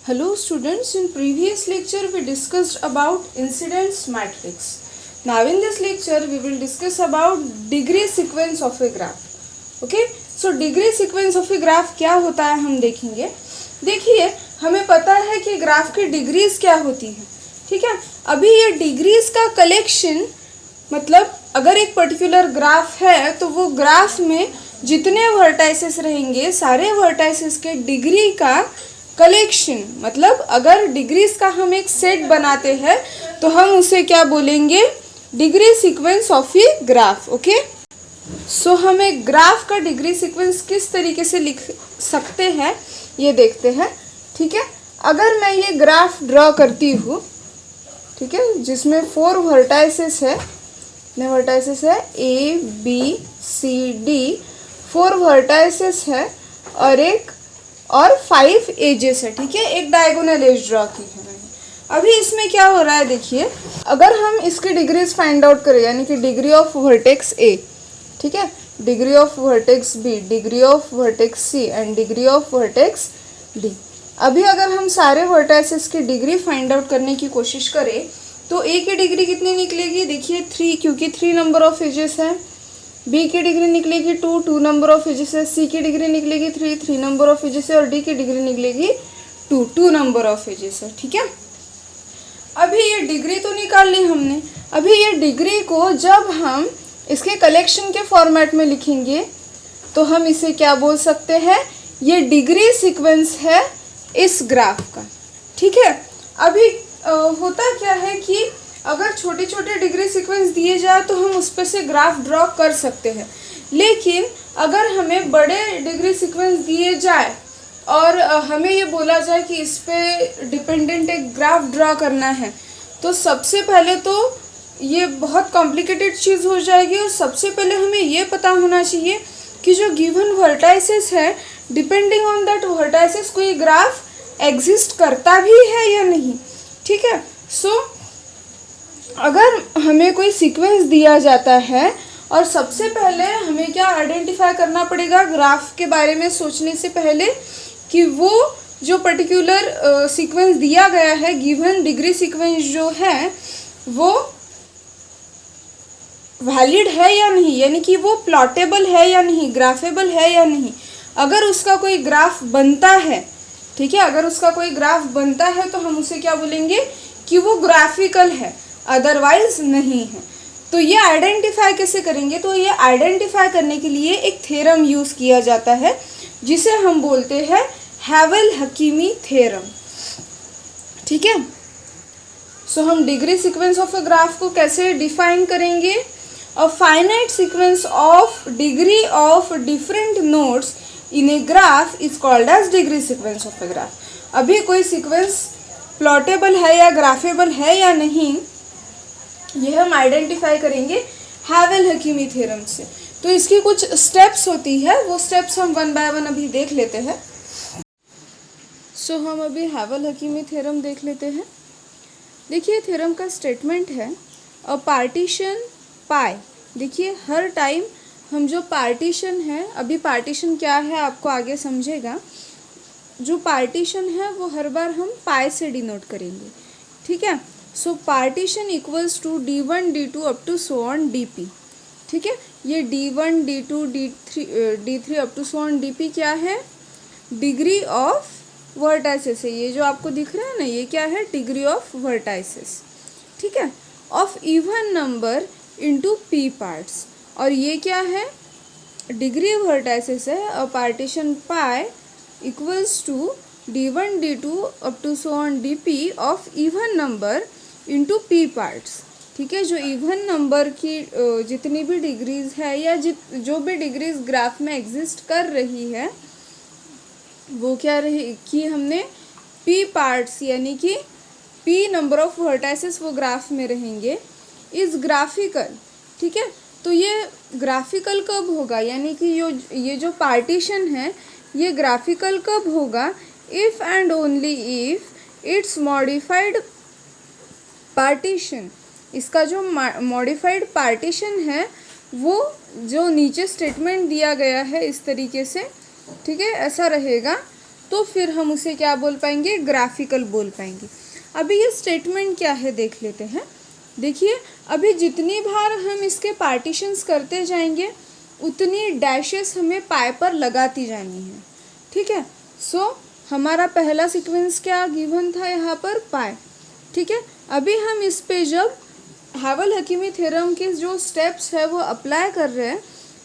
Hello students, in previous lecture we discussed about incidence matrix. Now in this lecture we will discuss about degree sequence of a graph. Okay, so degree sequence of a graph क्या होता है हम देखेंगे. देखिए हमें पता है कि ग्राफ की डिग्रीज क्या होती हैं. ठीक है, अभी ये डिग्रीज का कलेक्शन मतलब अगर एक पर्टिकुलर ग्राफ है तो वो ग्राफ में जितने वर्टाइसेस रहेंगे सारे वर्टाइसेस के डिग्री का कलेक्शन, मतलब अगर डिग्रीज का हम एक सेट बनाते हैं तो हम उसे क्या बोलेंगे, degree sequence of a graph. Okay, so हम एक ग्राफ का डिग्री सीक्वेंस किस तरीके से लिख सकते हैं ये देखते हैं. ठीक है, अगर मैं ये ग्राफ ड्रॉ करती हूँ, ठीक है, जिसमें 4 वर्टाइसेस है, कितने वर्टाइसेस है, A B C D, 4 vertices है और 5 एजेस है. ठीक है, एक डायगोनल एज ड्रॉ की है मैंने. अभी इसमें क्या हो रहा है देखिए, अगर हम इसकी डिग्रीज फाइंड आउट करें यानी कि डिग्री ऑफ वर्टेक्स ए, ठीक है, degree of vertex B, degree of vertex C and degree of vertex D. अभी अगर हम सारे वर्टाइसेस की डिग्री फाइंड आउट करने की कोशिश करें तो ए की डिग्री कितनी निकलेगी, देखिए 3, क्योंकि 3 नंबर ऑफ एजेस है. बी की डिग्री निकलेगी 2 नंबर ऑफ एजेस है. सी की डिग्री निकलेगी 3 नंबर ऑफ एजेस है. और डी की डिग्री निकलेगी 2 नंबर ऑफ एजेस है. ठीक है, अभी ये डिग्री तो निकाल ली हमने. अभी ये डिग्री को जब हम इसके कलेक्शन के फॉर्मेट में लिखेंगे तो हम इसे क्या बोल सकते हैं, ये डिग्री सीक्वेंस है इस ग्राफ का. ठीक है, अभी होता क्या है कि अगर छोटे छोटे डिग्री सीक्वेंस दिए जाए तो हम उस पर से ग्राफ ड्रॉ कर सकते हैं, लेकिन अगर हमें बड़े डिग्री सीक्वेंस दिए जाए और हमें ये बोला जाए कि इस पे डिपेंडेंट एक ग्राफ ड्रॉ करना है तो सबसे पहले तो ये बहुत कॉम्प्लिकेटेड चीज़ हो जाएगी. और सबसे पहले हमें ये पता होना चाहिए कि जो गिवन वर्टाइसेस है, डिपेंडिंग ऑन दैट वर्टाइसेस कोई ग्राफ एग्जिस्ट करता भी है या नहीं. ठीक है, सो अगर हमें कोई सीक्वेंस दिया जाता है और सबसे पहले हमें क्या आइडेंटिफाई करना पड़ेगा ग्राफ के बारे में सोचने से पहले कि वो जो पर्टिकुलर सीक्वेंस दिया गया है, गिवन डिग्री सीक्वेंस जो है वो वैलिड है या नहीं, यानी कि वो प्लॉटेबल है या नहीं, ग्राफेबल है या नहीं. अगर उसका कोई ग्राफ बनता है, ठीक है, अगर उसका कोई ग्राफ बनता है तो हम उसे क्या बोलेंगे कि वो ग्राफिकल है, अदरवाइज नहीं है. तो ये आइडेंटिफाई कैसे करेंगे, तो ये आइडेंटिफाई करने के लिए एक थ्योरम यूज़ किया जाता है जिसे हम बोलते हैं हैवेल-हकीमी थ्योरम. ठीक है, सो हम degree sequence of a graph को कैसे डिफाइन करेंगे, a finite sequence of degree of different nodes in a graph is called as degree sequence of a graph. अभी कोई सीक्वेंस प्लॉटेबल है या ग्राफेबल है या नहीं, यह हम आइडेंटिफाई करेंगे हैवेल-हकीमी थ्योरम से. तो इसकी कुछ स्टेप्स होती है, वो स्टेप्स हम 1 बाय 1 अभी देख लेते हैं. सो हम अभी हैवेल-हकीमी थ्योरम देख लेते हैं. देखिए थ्योरम का स्टेटमेंट है अ पार्टीशन पाई. देखिए हर टाइम हम जो पार्टीशन है, अभी पार्टीशन क्या है आपको आगे समझेगा, जो पार्टीशन है वो हर बार हम पाई से डिनोट करेंगे. ठीक है, so partition equals to d1 d2 up to so on dp. ठीक है, ये d1 d2 d3 up to so on dp क्या है, डिग्री ऑफ वर्टाइसेस है. ये जो आपको दिख रहा है ना, ये क्या है, डिग्री ऑफ वर्टाइसेस. ठीक है, of even number into p parts. और ये क्या है, डिग्री वर्टाइसेस है. और partition pi equals to d1 d2 up to so on dp of even number into p parts. ठीक है, जो इवन नंबर की जितनी भी डिग्रीज है या जो भी डिग्रीज ग्राफ में एग्जिस्ट कर रही है वो क्या रही कि हमने p पार्ट्स यानी कि p नंबर ऑफ वर्टाइसेस वो ग्राफ में रहेंगे, इज ग्राफिकल. ठीक है, तो ये ग्राफिकल कब होगा, यानी कि ये जो पार्टीशन है ये ग्राफिकल कब होगा, if and only if it's modified partition, इसका जो मॉडिफाइड पार्टीशन है वो जो नीचे स्टेटमेंट दिया गया है इस तरीके से, ठीक है, ऐसा रहेगा तो फिर हम उसे क्या बोल पाएंगे, ग्राफिकल बोल पाएंगे। अभी ये स्टेटमेंट क्या है देख लेते हैं। देखिए अभी जितनी बार हम इसके पार्टीशंस करते जाएंगे उतनी डैशेस हमें पाई पर लगाती जानी है, ठीक है। सो हमारा पहला सीक्वेंस क्या गिवन था यहाँ पर, पाई, ठीक है। अभी हम इस पे जब हैवल-हकीमी थ्योरम के जो स्टेप्स है वो अप्लाई कर रहे हैं,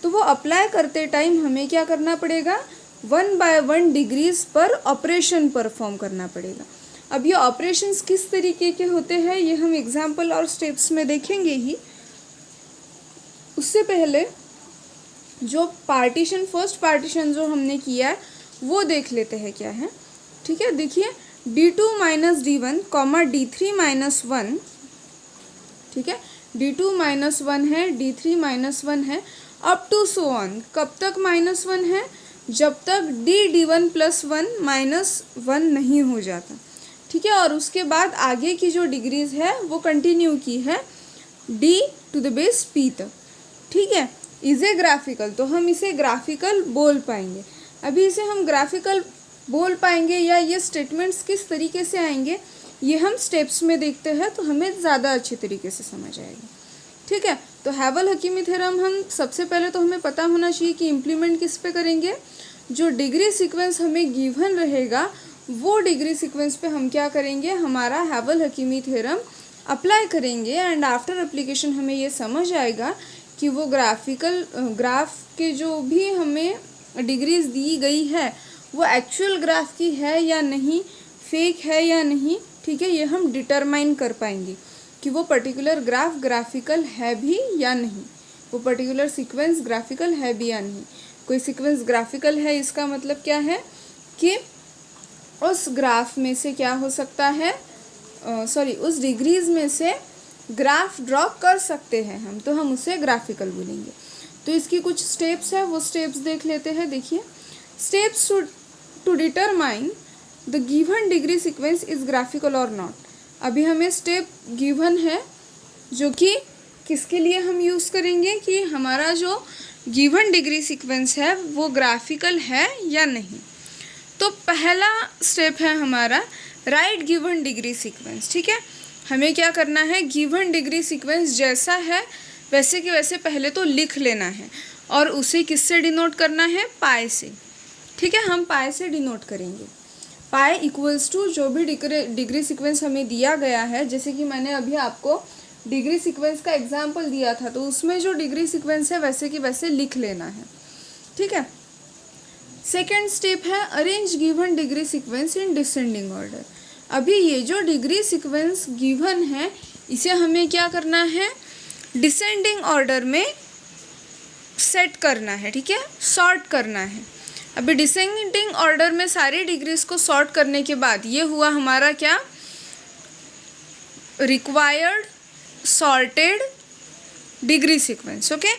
तो वो अप्लाई करते टाइम हमें क्या करना पड़ेगा, 1 by 1 डिग्रीज पर ऑपरेशन परफॉर्म करना पड़ेगा। अब ये ऑपरेशंस किस तरीके के होते हैं ये हम एग्जाम्पल और स्टेप्स में देखेंगे ही। उससे पहले जो पार्टीशन, फर्स्ट पार्टीशन जो हमने किया है वो देख लेते हैं क्या है, ठीक है। देखिए d2 minus d1 comma d3 minus 1, ठीक है। d2 माइनस 1 है, d3 माइनस 1 है, अप टू सो ऑन। कब तक माइनस 1 है, जब तक d1 प्लस 1 माइनस 1 नहीं हो जाता, ठीक है। और उसके बाद आगे की जो डिग्रीज है वो कंटिन्यू की है d to the base p तक, ठीक है। इज ए ग्राफिकल, तो हम इसे ग्राफिकल बोल पाएंगे। अभी इसे हम ग्राफिकल बोल पाएंगे या ये स्टेटमेंट्स किस तरीके से आएंगे ये हम स्टेप्स में देखते हैं तो हमें ज़्यादा अच्छे तरीके से समझ आएगा, ठीक है। तो हैवल-हकीमी थ्योरम हम सबसे पहले तो हमें पता होना चाहिए कि इम्प्लीमेंट किस पे करेंगे, जो डिग्री सीक्वेंस हमें गिवन रहेगा वो डिग्री सीक्वेंस पे हम क्या करेंगे, हमारा हैवल-हकीमी थ्योरम अप्लाई करेंगे। एंड आफ्टर एप्लीकेशन हमें ये समझ आएगा कि वो ग्राफ के जो भी हमें डिग्रीज दी गई है वो एक्चुअल ग्राफ की है या नहीं, फेक है या नहीं, ठीक है। ये हम डिटरमाइन कर पाएंगे कि वो पर्टिकुलर ग्राफ ग्राफिकल है भी या नहीं, वो पर्टिकुलर सीक्वेंस ग्राफिकल है भी या नहीं। कोई सीक्वेंस ग्राफिकल है इसका मतलब क्या है कि उस ग्राफ में से क्या हो सकता है, उस डिग्रीज में से ग्राफ ड्रॉ कर सकते हैं हम, तो हम उसे ग्राफिकल बोलेंगे। तो इसकी कुछ स्टेप्स है, वो स्टेप्स देख लेते हैं। देखिए steps to determine the given degree sequence is graphical और नॉट। अभी हमें स्टेप गिवन है जो कि किसके लिए हम यूज़ करेंगे कि हमारा जो गिवन डिग्री सीक्वेंस है वो ग्राफिकल है या नहीं। तो पहला स्टेप है हमारा राइट गिवन डिग्री सीक्वेंस, ठीक है। हमें क्या करना है, गिवन डिग्री सीक्वेंस जैसा है वैसे कि वैसे पहले तो लिख लेना है और उसे किससे डिनोट करना है, पाई से, ठीक है। हम पाई से डिनोट करेंगे। पाई इक्वल्स टू जो भी डिग्री सीक्वेंस हमें दिया गया है, जैसे कि मैंने अभी आपको डिग्री सीक्वेंस का एग्जाम्पल दिया था तो उसमें जो डिग्री सीक्वेंस है वैसे कि वैसे लिख लेना है, ठीक है। सेकेंड स्टेप है arrange given degree sequence in descending order. अभी ये जो डिग्री सीक्वेंस गिवन है इसे हमें क्या करना है, डिसेंडिंग ऑर्डर में सेट करना है, ठीक है, सॉर्ट करना है। अभी डिसेंडिंग ऑर्डर में सारी डिग्रीज को सॉर्ट करने के बाद ये हुआ हमारा क्या, required sorted degree sequence, okay.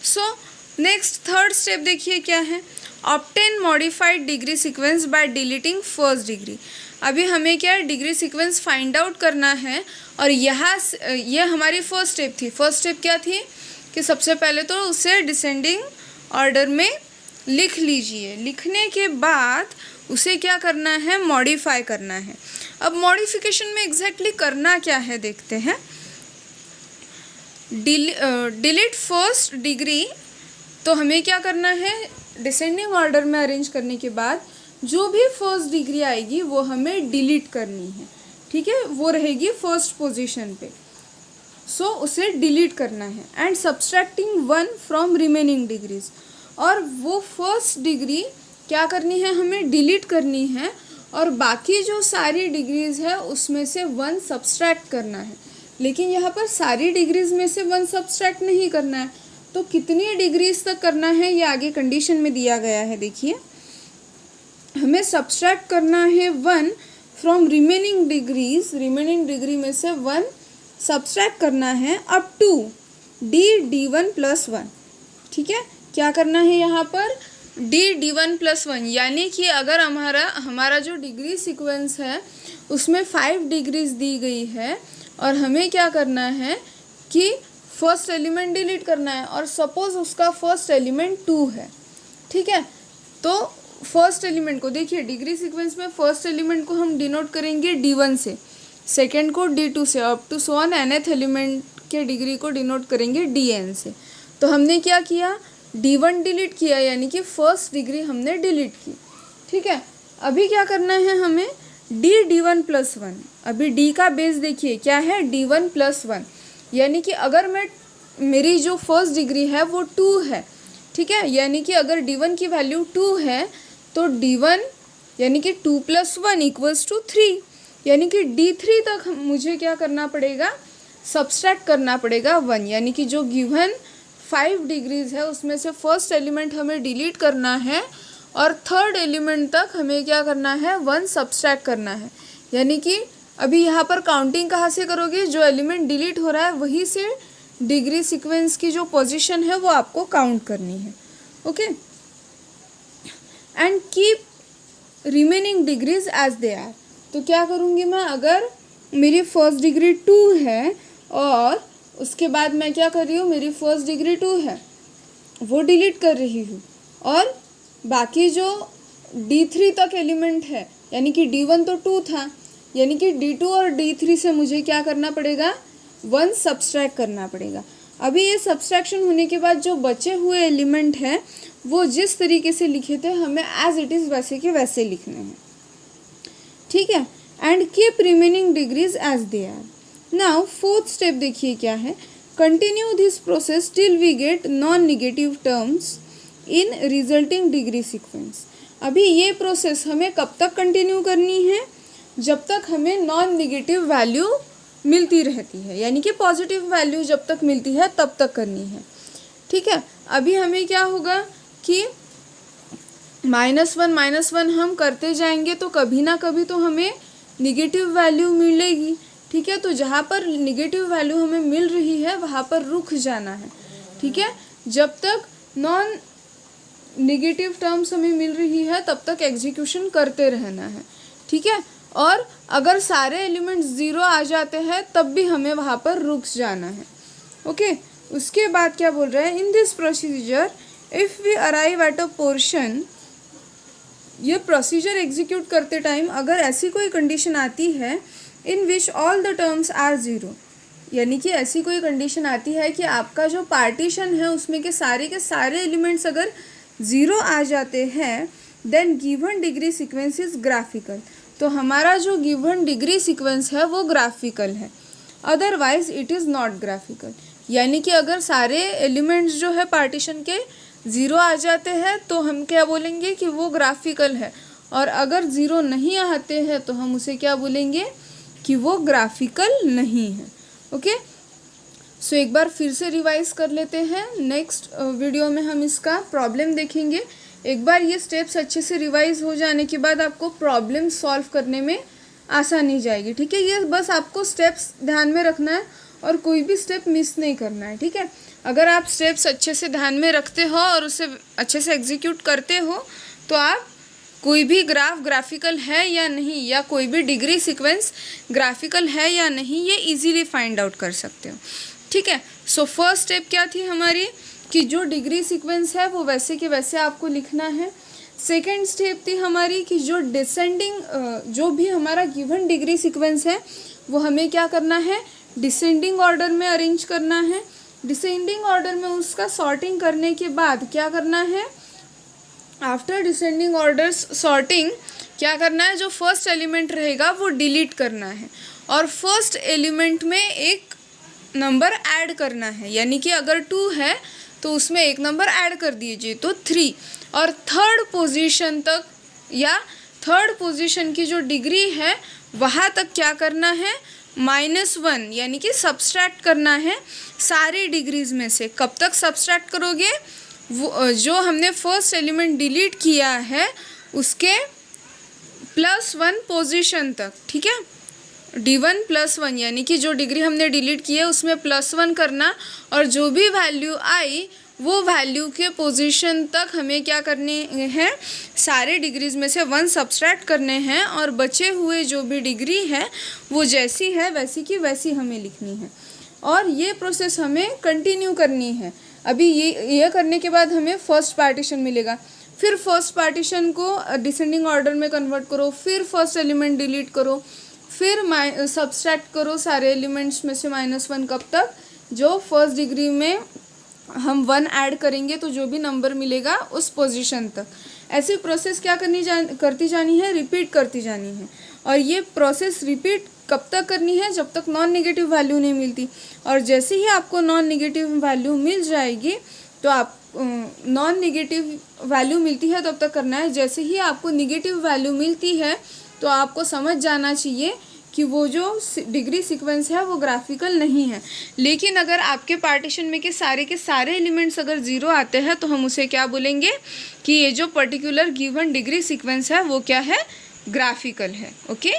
So next third step देखिए क्या है, obtain modified degree sequence by deleting first degree. अभी हमें क्या डिग्री सीक्वेंस फाइंड आउट करना है और यहाँ ये हमारी फर्स्ट स्टेप थी। फर्स्ट स्टेप क्या थी कि सबसे पहले तो उसे डिसेंडिंग ऑर्डर में लिख लीजिए, लिखने के बाद उसे क्या करना है, मॉडिफाई करना है। अब मॉडिफिकेशन में एग्जैक्टली करना क्या है देखते हैं। डिलीट फर्स्ट डिग्री, तो हमें क्या करना है, डिसेंडिंग ऑर्डर में अरेंज करने के बाद जो भी फर्स्ट डिग्री आएगी वो हमें डिलीट करनी है, ठीक है, वो रहेगी फर्स्ट पोजीशन पे। सो उसे डिलीट करना है and subtracting 1 from remaining degrees. और वो फर्स्ट डिग्री क्या करनी है, हमें डिलीट करनी है और बाकी जो सारी डिग्रीज है उसमें से 1 सब्सट्रैक्ट करना है। लेकिन यहाँ पर सारी डिग्रीज में से 1 सब्सट्रैक्ट नहीं करना है, तो कितनी डिग्रीज तक करना है ये आगे कंडीशन में दिया गया है। देखिए हमें सब्सट्रैक्ट करना है 1 from remaining degrees, remaining degree में से 1 सब्सट्रैक्ट करना है अप टू d1 प्लस 1, ठीक है। क्या करना है यहाँ पर, d1 प्लस 1, यानी कि अगर हमारा जो डिग्री सीक्वेंस है उसमें 5 डिग्रीज दी गई है और हमें क्या करना है कि फर्स्ट एलिमेंट डिलीट करना है और सपोज उसका फर्स्ट एलिमेंट 2 है, ठीक है। तो फर्स्ट एलिमेंट को देखिए, डिग्री सीक्वेंस में फर्स्ट एलिमेंट को हम डिनोट करेंगे D1 से, सेकेंड को D2 से, up to so on nth element के डिग्री को डिनोट करेंगे Dn से। तो हमने क्या किया, D1 डिलीट किया, यानी कि फर्स्ट डिग्री हमने डिलीट की। ठीक है, अभी क्या करना है हमें, D1+1। अभी D का बेस देखिए क्या है, D1+1, यानी कि अगर मेरी जो फर्स्ट डिग्री है वो 2 है। ठीक है, यानी कि अगर D1 की वैल्यू 2 है तो D1 यानी कि 2 + 1 = 3, यानी कि D3 तक मुझे क्या करना पड़ेगा, सब्सट्रैक्ट करना पड़ेगा 1, यानी कि जो गिवन 5 डिग्रीज है उसमें से फर्स्ट एलिमेंट हमें डिलीट करना है और थर्ड एलिमेंट तक हमें क्या करना है, 1 सब्सट्रैक्ट करना है। यानी कि अभी यहाँ पर काउंटिंग कहाँ से करोगे, जो एलिमेंट डिलीट हो रहा है वहीं से डिग्री सीक्वेंस की जो पोजीशन है वो आपको काउंट करनी है। Okay, and keep remaining degrees as they are. तो क्या करूँगी मैं, अगर मेरी फर्स्ट डिग्री 2 है और उसके बाद मैं क्या कर रही हूँ, मेरी फर्स्ट डिग्री 2 है वो डिलीट कर रही हूँ, और बाकी जो D3 तक एलिमेंट है, यानी कि D1 तो 2 था, यानी कि D2 और D3 से मुझे क्या करना पड़ेगा, 1 सब्सट्रैक्ट करना पड़ेगा। अभी ये सब्सट्रैक्शन होने के बाद जो बचे हुए एलिमेंट हैं वो जिस तरीके से लिखे थे हमें एज इट इज़ वैसे के वैसे लिखने हैं। ठीक है, and keep remaining degrees as they are. Now fourth step देखिए क्या है, continue this process till we get non negative terms in resulting degree sequence. अभी ये प्रोसेस हमें कब तक कंटिन्यू करनी है, जब तक हमें नॉन निगेटिव वैल्यू मिलती रहती है, यानी कि पॉजिटिव वैल्यू जब तक मिलती है तब तक करनी है। ठीक है, अभी हमें क्या होगा कि -1 हम करते जाएंगे तो कभी ना कभी तो हमें निगेटिव वैल्यू मिलेगी। ठीक है, तो जहाँ पर निगेटिव वैल्यू हमें मिल रही है वहाँ पर रुक जाना है। ठीक है, जब तक नॉन निगेटिव टर्म्स हमें मिल रही है तब तक एग्जीक्यूशन करते रहना है। ठीक है, और अगर सारे एलिमेंट्स 0 आ जाते हैं तब भी हमें वहाँ पर रुक जाना है। ओके, उसके बाद क्या बोल रहा है, in this procedure if we arrive at a portion, ये प्रोसीजर एग्जीक्यूट करते टाइम अगर ऐसी कोई कंडीशन आती है in which all the terms are 0, यानी कि ऐसी कोई कंडीशन आती है कि आपका जो पार्टीशन है उसमें के सारे एलिमेंट्स अगर 0 आ जाते हैं, then given degree sequence is graphical. तो हमारा जो गिवन डिग्री सीक्वेंस है वो ग्राफिकल है, otherwise it is not graphical. यानी कि अगर सारे एलिमेंट्स जो है पार्टीशन के 0 आ जाते हैं तो हम क्या बोलेंगे कि वो ग्राफिकल है, और अगर 0 नहीं आते हैं तो हम उसे क्या बोलेंगे कि वो ग्राफिकल नहीं है। ओके, सो एक बार फिर से रिवाइज कर लेते हैं, नेक्स्ट वीडियो में हम इसका प्रॉब्लम देखेंगे। एक बार ये स्टेप्स अच्छे से रिवाइज हो जाने के बाद आपको प्रॉब्लम सॉल्व करने में आसानी जाएगी। ठीक है, ये बस आपको स्टेप्स ध्यान में रखना है और कोई भी स्टेप मिस नहीं करना है। ठीक है, अगर आप स्टेप्स अच्छे से ध्यान में रखते हो और उसे अच्छे से एग्जीक्यूट करते हो तो आप कोई भी ग्राफिकल है या नहीं, या कोई भी डिग्री सीक्वेंस ग्राफिकल है या नहीं, ये इजीली फाइंड आउट कर सकते हो। ठीक है, सो फर्स्ट स्टेप क्या थी हमारी, कि जो डिग्री सीक्वेंस है वो वैसे के वैसे आपको लिखना है। सेकेंड स्टेप थी हमारी कि जो डिसेंडिंग जो भी हमारा गिवन डिग्री सीक्वेंस है वो हमें क्या करना है, डिसेंडिंग ऑर्डर में अरेंज करना है। डिसेंडिंग ऑर्डर में उसका सॉर्टिंग करने के बाद क्या करना है, आफ्टर डिसेंडिंग ऑर्डर सॉर्टिंग क्या करना है, जो फर्स्ट एलिमेंट रहेगा वो डिलीट करना है और फर्स्ट एलिमेंट में एक नंबर ऐड करना है। यानी कि अगर 2 है तो उसमें एक नंबर ऐड कर दीजिए तो 3, और थर्ड पोजीशन तक या थर्ड पोजीशन की जो डिग्री है वहाँ तक क्या करना है, -1 यानी कि सब्सट्रैक्ट करना है सारी डिग्रीज में से। कब तक सब्सट्रैक्ट करोगे, वो जो हमने फर्स्ट एलिमेंट डिलीट किया है उसके +1 पोजीशन तक। ठीक है, D1 +1 यानी कि जो डिग्री हमने डिलीट की है उसमें +1 करना, और जो भी वैल्यू आई वो वैल्यू के पोजीशन तक हमें क्या करने हैं, सारे डिग्रीज में से 1 सब्सट्रैक्ट करने हैं, और बचे हुए जो भी डिग्री है वो जैसी है वैसी की वैसी हमें लिखनी है, और ये प्रोसेस हमें कंटिन्यू करनी है। अभी ये करने के बाद हमें फर्स्ट पार्टीशन मिलेगा। फिर फर्स्ट पार्टीशन को डिसेंडिंग ऑर्डर में कन्वर्ट करो, फिर फर्स्ट एलिमेंट डिलीट करो, फिर सब्सट्रैक्ट करो सारे एलिमेंट्स में से -1 कब तक, जो फर्स्ट डिग्री में हम 1 ऐड करेंगे तो जो भी नंबर मिलेगा उस पोजीशन तक। ऐसी प्रोसेस क्या करती जानी है, रिपीट करती जानी है। और ये प्रोसेस रिपीट कब तक करनी है, जब तक नॉन नेगेटिव वैल्यू नहीं मिलती। और जैसे ही आपको नॉन नेगेटिव वैल्यू मिल जाएगी तो आप नॉन नेगेटिव वैल्यू मिलती है तब तक करना है। जैसे ही आपको नेगेटिव वैल्यू मिलती है तो आपको समझ जाना चाहिए कि वो जो डिग्री सीक्वेंस है वो ग्राफिकल नहीं है। लेकिन अगर आपके पार्टीशन में के सारे एलिमेंट्स अगर 0 आते हैं तो हम उसे क्या बोलेंगे कि ये जो पर्टिकुलर गिवन डिग्री सीक्वेंस है वो क्या है, ग्राफिकल है। ओके।